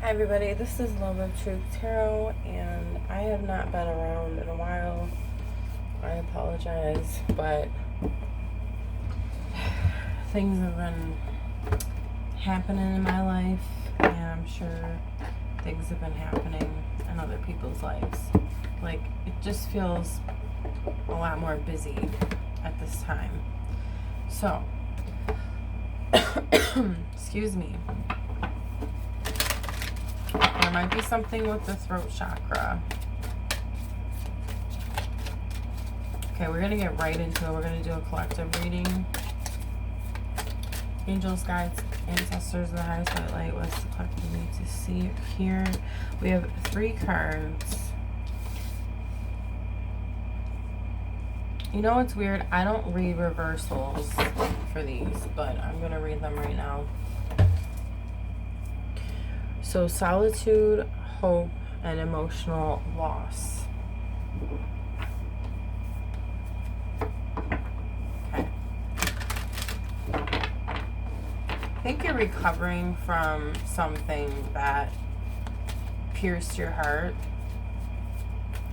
Hi everybody, this is Love of Truth Tarot, and I have not been around in a while. I apologize, but things have been happening in my life, and I'm sure things have been happening in other people's lives. Like, it just feels a lot more busy at this time. So, excuse me. There might be something with the throat chakra. Okay, we're going to get right into it. We're going to do a collective reading. Angels, guides, ancestors, the highest white light, what's the collective need to see here? We have 3 cards. You know what's weird? I don't read reversals for these, but I'm going to read them right now. So, solitude, hope, and emotional loss. Okay. I think you're recovering from something that pierced your heart,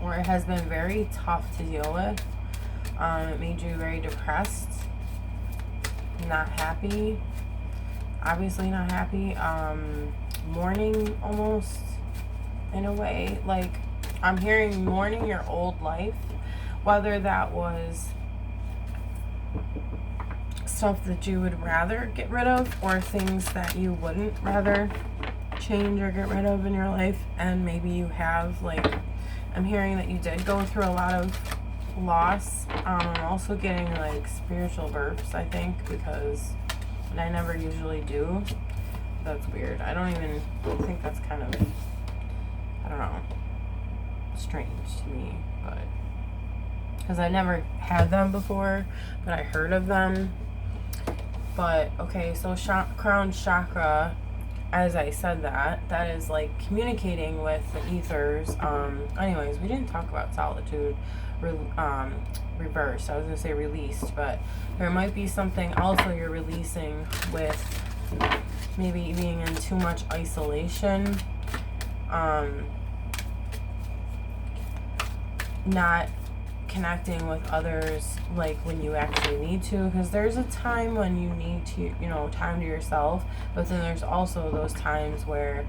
or it has been very tough to deal with. It made you very depressed, not happy, obviously not happy, mourning almost in a way. Like, I'm hearing mourning your old life, whether that was stuff that you would rather get rid of or things that you wouldn't rather change or get rid of in your life. And maybe you have, like, I'm hearing that you did go through a lot of loss. I'm also getting, like, spiritual burps, I think, because and I never usually do. That's weird. I don't even think that's kind of, I don't know, strange to me, but because I never had them before, but I heard of them. But okay, so crown chakra, as I said, that is like communicating with the ethers. Anyways, we didn't talk about solitude reverse. I was gonna say released, but there might be something also you're releasing with maybe being in too much isolation, not connecting with others like when you actually need to, because there's a time when you need to, time to yourself, but then there's also those times where,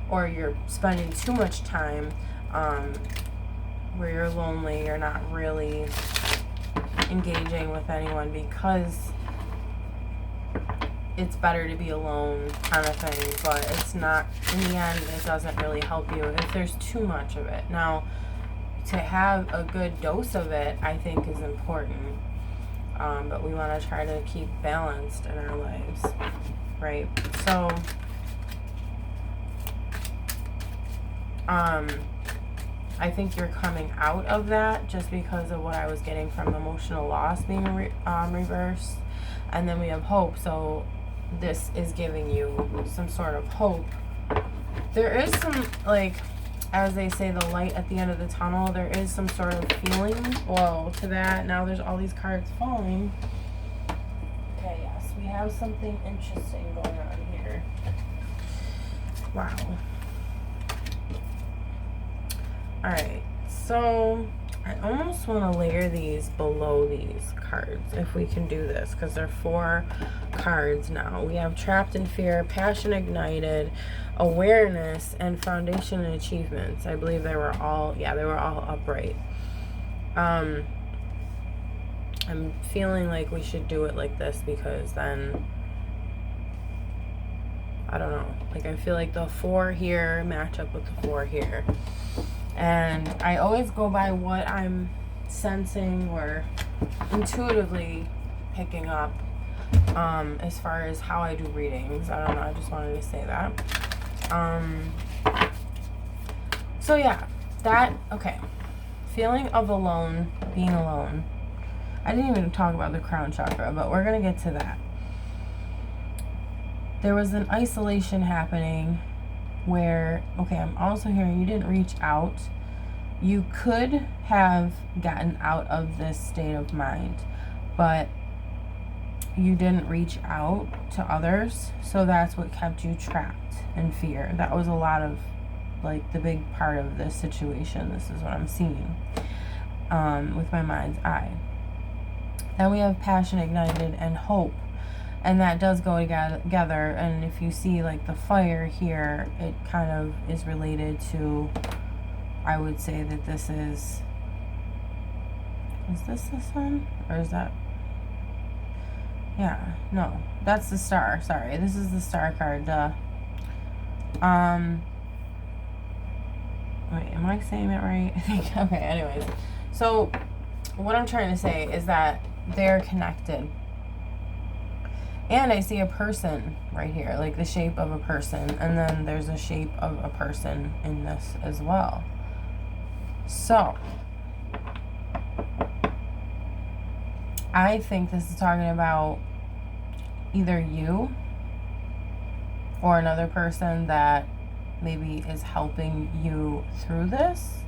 or you're spending too much time where you're lonely, you're not really engaging with anyone because it's better to be alone kind of thing, but it's not, in the end, it doesn't really help you if there's too much of it. Now, to have a good dose of it, I think, is important, but we want to try to keep balanced in our lives, right? So, I think you're coming out of that just because of what I was getting from emotional loss being reversed, and then we have hope, so this is giving you some sort of hope. There is some, like, as they say, the light at the end of the tunnel. There is some sort of feeling, whoa, to that. Now there's all these cards falling. Okay, yes, we have something interesting going on here. Wow. Alright, so I almost want to layer these below these cards, if we can do this, because they're 4 cards now. We have Trapped in Fear, Passion Ignited, Awareness, and Foundation and Achievements. I believe they were all upright. I'm feeling like we should do it like this, because then, I don't know, like, I feel like the 4 here match up with the 4 here. And I always go by what I'm sensing or intuitively picking up as far as how I do readings. I don't know, I just wanted to say that. So yeah, okay. Feeling of alone, being alone. I didn't even talk about the crown chakra, but we're going to get to that. There was an isolation happening where, okay, I'm also hearing you didn't reach out. You could have gotten out of this state of mind, but you didn't reach out to others, so that's what kept you trapped in fear. That was a lot of, like, the big part of this situation. This is what I'm seeing with my mind's eye. Then we have passion ignited and hope, and that does go together. And if you see, like, the fire here, it kind of is related to, I would say that this is this the sun, or is that, yeah, no, that's the star. Sorry, this is the star card. Wait, am I saying it right? I think. Okay, anyways. So what I'm trying to say is that they're connected. And I see a person right here, like the shape of a person, and then there's a shape of a person in this as well. So I think this is talking about either you or another person that maybe is helping you through this.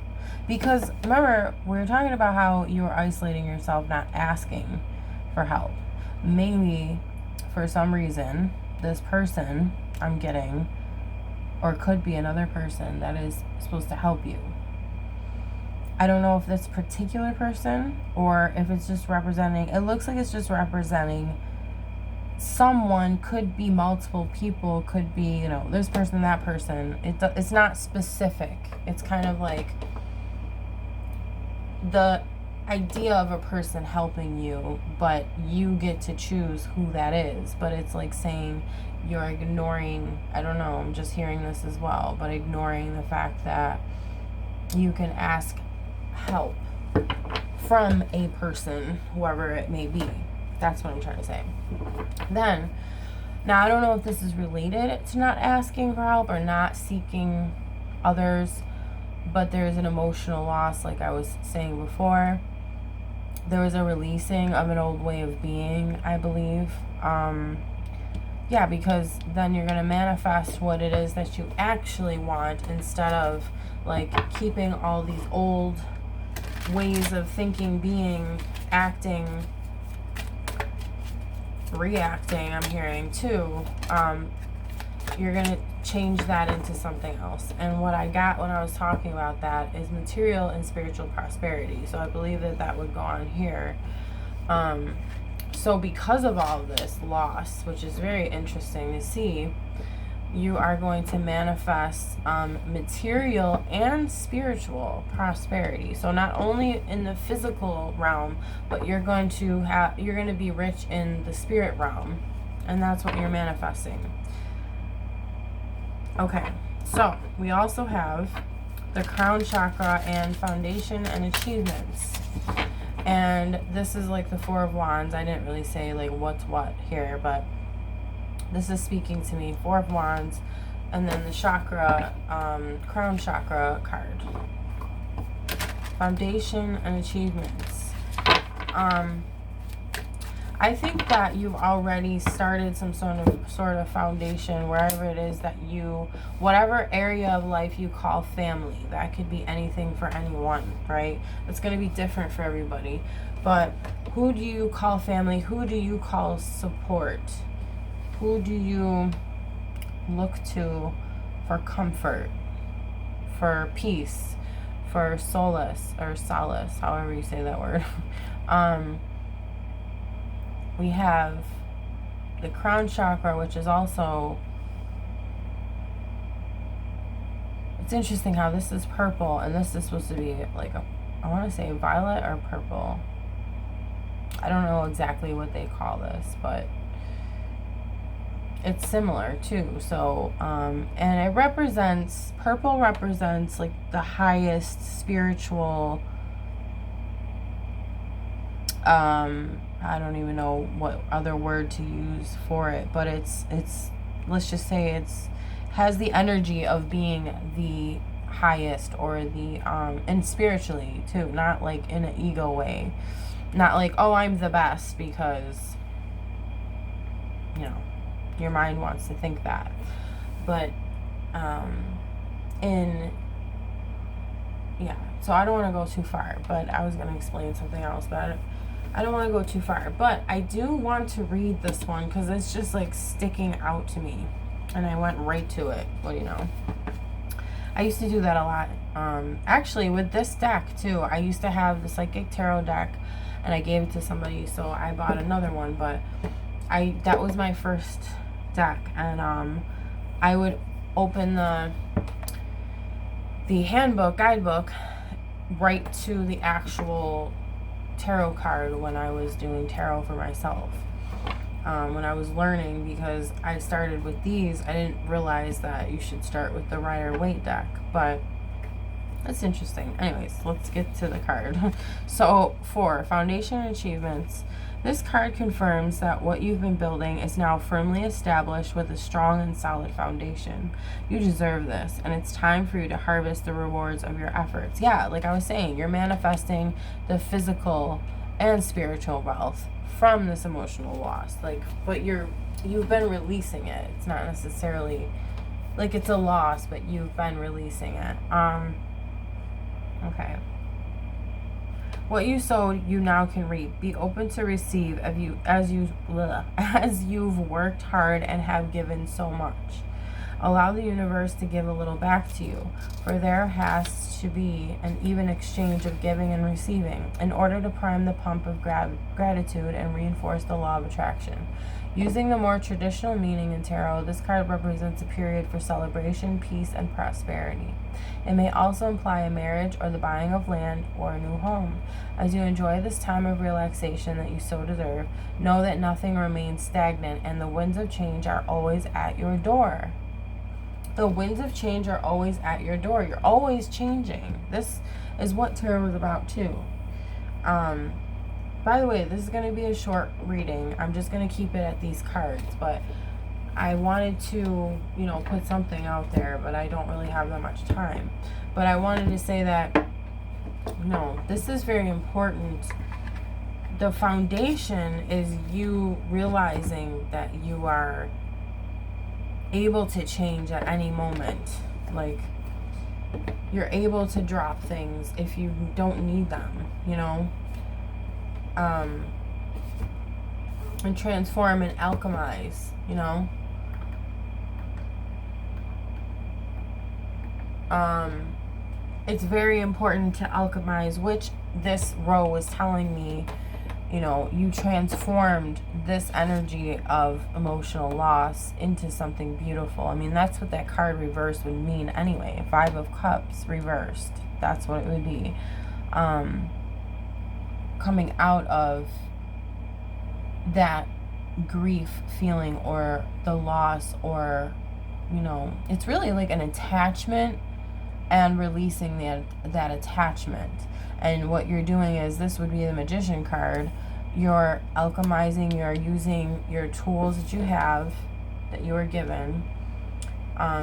Because remember, we were talking about how you were isolating yourself, not asking for help. Maybe for some reason, this person I'm getting, or could be another person that is supposed to help you. I don't know if this particular person or if it's just representing, it looks like it's just representing someone, could be multiple people, could be, you know, this person, that person. It's not specific. It's kind of like the idea of a person helping you, but you get to choose who that is. But it's like saying you're ignoring, I don't know, I'm just hearing this as well, but ignoring the fact that you can ask help from a person, whoever it may be. That's what I'm trying to say. Then, now I don't know if this is related to not asking for help or not seeking others, but there's an emotional loss, like I was saying before. There was a releasing of an old way of being, I believe. Yeah, because then you're going to manifest what it is that you actually want, instead of like keeping all these old ways of thinking, being, acting, reacting, I'm hearing too. You're going to change that into something else. And what I got when I was talking about that is material and spiritual prosperity. So I believe that that would go on here. So because of all of this loss, which is very interesting to see, you are going to manifest material and spiritual prosperity. So not only in the physical realm, but you're going to be rich in the spirit realm, and that's what you're manifesting. Okay, so we also have the crown chakra and foundation and achievements. And this is like the Four of Wands. I didn't really say like what's what here, but this is speaking to me. Four of Wands, and then the chakra, crown chakra card. Foundation and achievements. I think that you've already started some sort of foundation wherever it is that you, whatever area of life you call family. That could be anything for anyone, right? It's going to be different for everybody. But who do you call family? Who do you call support? Who do you look to for comfort, for peace, for solace, however you say that word? We have the crown chakra, which is also, it's interesting how this is purple and this is supposed to be like I want to say violet or purple. I don't know exactly what they call this, but it's similar too. So, and it represents, purple represents like the highest spiritual, I don't even know what other word to use for it, but it's let's just say has the energy of being the highest, or the and spiritually too, not like in an ego way, not like, oh, I'm the best, because you know your mind wants to think that, but so I don't want to go too far, but I was going to explain something else, but I don't want to go too far, but I do want to read this one because it's just like sticking out to me, and I went right to it. What do you know? I used to do that a lot. Actually, with this deck too, I used to have the Psychic Tarot deck, and I gave it to somebody, so I bought another one. But that was my first deck, and I would open the handbook, guidebook, right to the actual tarot card when I was doing tarot for myself. When I was learning, because I started with these, I didn't realize that you should start with the Rider-Waite deck, but that's interesting. Anyways, let's get to the card. So, 4, Foundation and Achievements. This card confirms that what you've been building is now firmly established with a strong and solid foundation. You deserve this, and it's time for you to harvest the rewards of your efforts. Yeah, like I was saying, you're manifesting the physical and spiritual wealth from this emotional loss. Like, but you've been releasing it. It's not necessarily like it's a loss, but you've been releasing it. Okay. What you sowed, you now can reap. Be open to receive as you've worked hard and have given so much. Allow the universe to give a little back to you, for there has to be an even exchange of giving and receiving in order to prime the pump of gratitude and reinforce the law of attraction. Using the more traditional meaning in tarot, this card represents a period for celebration, peace, and prosperity. It may also imply a marriage or the buying of land or a new home. As you enjoy this time of relaxation that you so deserve, know that nothing remains stagnant and the winds of change are always at your door. The winds of change are always at your door. You're always changing. This is what tarot is about too. By the way, this is going to be a short reading. I'm just going to keep it at these cards, but I wanted to, put something out there, but I don't really have that much time. But I wanted to say that, this is very important. The foundation is you realizing that you are able to change at any moment. Like, you're able to drop things if you don't need them, and transform and alchemize, it's very important to alchemize, which this row was telling me, you transformed this energy of emotional loss into something beautiful. I mean, that's what that card reversed would mean anyway. 5 of Cups reversed. That's what it would be. Coming out of that grief feeling or the loss, or, it's really like an attachment and releasing that attachment. And what you're doing is, this would be the Magician card. You're alchemizing, you're using your tools that you have, that you were given,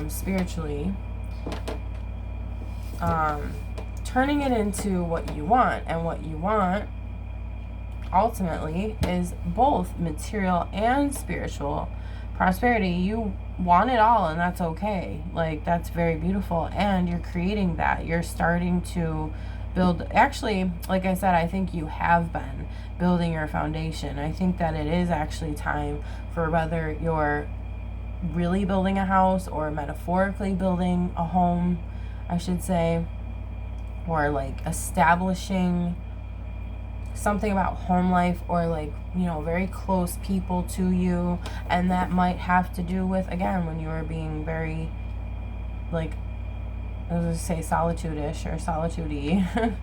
spiritually, turning it into what you want. And what you want, ultimately, is both material and spiritual prosperity. You want it all, and that's okay. Like, that's very beautiful, and you're creating that. You're starting to build. Actually, like I said, I think you have been building your foundation. I think that it is actually time for, whether you're really building a house or metaphorically building a home, I should say, or like establishing something about home life, or like, very close people to you. And that might have to do with, again, when you were being very, like, I was going to say solitude-ish or solitude-y,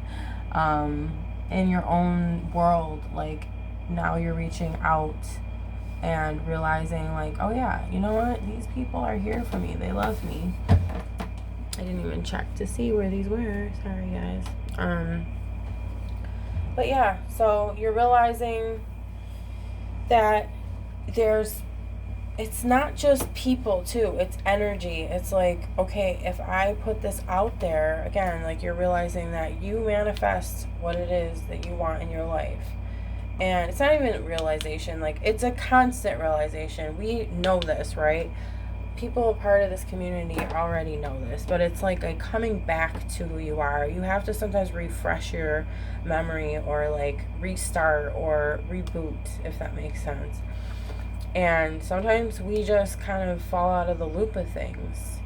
in your own world. Like, now you're reaching out and realizing, like, oh yeah, you know what? These people are here for me. They love me. I didn't even check to see where these were. Sorry, guys. But yeah, so you're realizing that it's not just people too, it's energy. It's like, okay, if I put this out there, again, like, you're realizing that you manifest what it is that you want in your life. And it's not even a realization, like, it's a constant realization. We know this, right? people part of this community already know this, but it's like a coming back to who you are. You have to sometimes refresh your memory, or like restart or reboot, if that makes sense. And sometimes we just kind of fall out of the loop of things.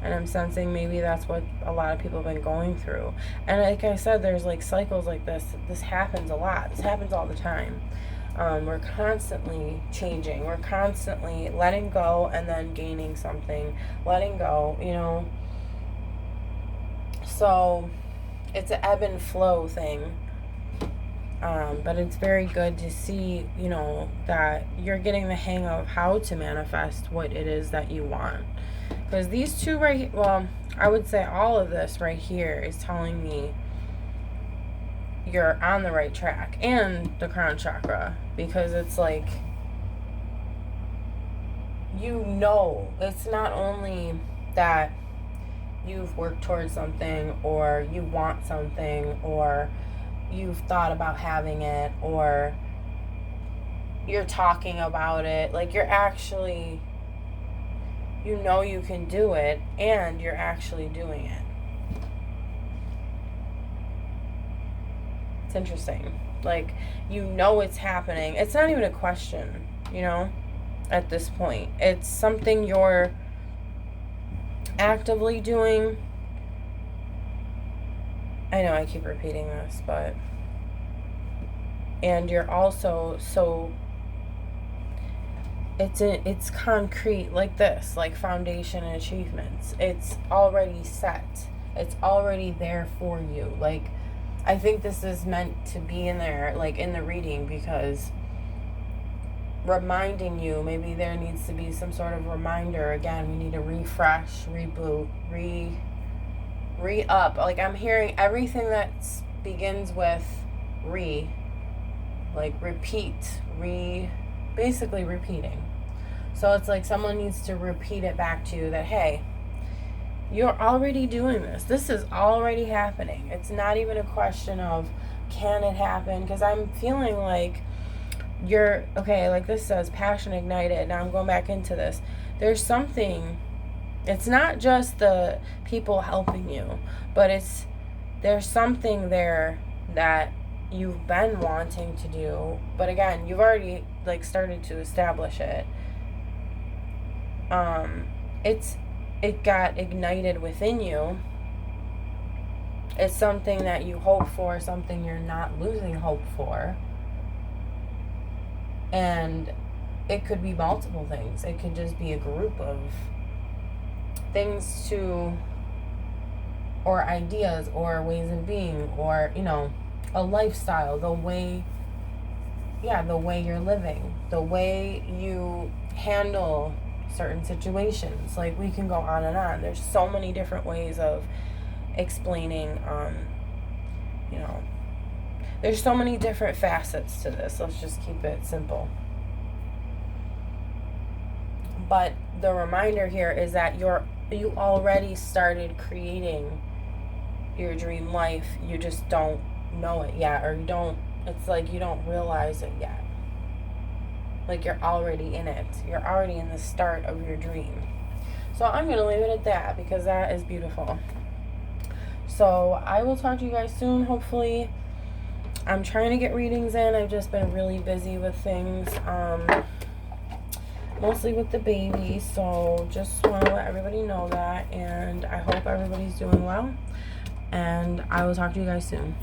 And I'm sensing maybe that's what a lot of people have been going through. And like I said, there's like cycles like this. This happens a lot. This happens all the time. We're constantly changing. We're constantly letting go and then gaining something. Letting go, you know. So it's an ebb and flow thing. But it's very good to see, you know, that you're getting the hang of how to manifest what it is that you want. Because these two right, well, I would say all of this right here is telling me you're on the right track. And the crown chakra, because it's like, you know, it's not only that you've worked towards something, or you want something, or you've thought about having it, or you're talking about it. Like, you're actually, you know you can do it, and you're actually doing it. It's interesting. Like, you know it's happening. It's not even a question, you know, at this point. It's something you're actively doing. I know I keep repeating this, but... And you're also so... It's concrete, like this, like foundation and achievements. It's already set. It's already there for you. Like, I think this is meant to be in there, like in the reading, because reminding you, maybe there needs to be some sort of reminder. Again, we need to refresh, reboot, re-up. Like, I'm hearing everything that begins with like repeat, basically repeating. So it's like someone needs to repeat it back to you that, hey, you're already doing this. This is already happening. It's not even a question of, can it happen? Because I'm feeling like you're, okay, like this says, passion ignited. Now I'm going back into this. There's something, it's not just the people helping you, but there's something there that you've been wanting to do. But again, you've already like started to establish it. It got ignited within you. It's something that you hope for, something you're not losing hope for. And it could be multiple things. It could just be a group of things or ideas, or ways of being, or, you know, a lifestyle, the way you're living, the way you handle certain situations. Like, we can go on and on. There's so many different ways of explaining, you know, there's so many different facets to this. Let's just keep it simple. But the reminder here is that you already started creating your dream life. You just don't know it yet, or it's like you don't realize it yet. Like, you're already in it. You're already in the start of your dream. So I'm going to leave it at that, because that is beautiful. So I will talk to you guys soon, hopefully. I'm trying to get readings in. I've just been really busy with things, mostly with the baby. So just want to let everybody know that. And I hope everybody's doing well. And I will talk to you guys soon.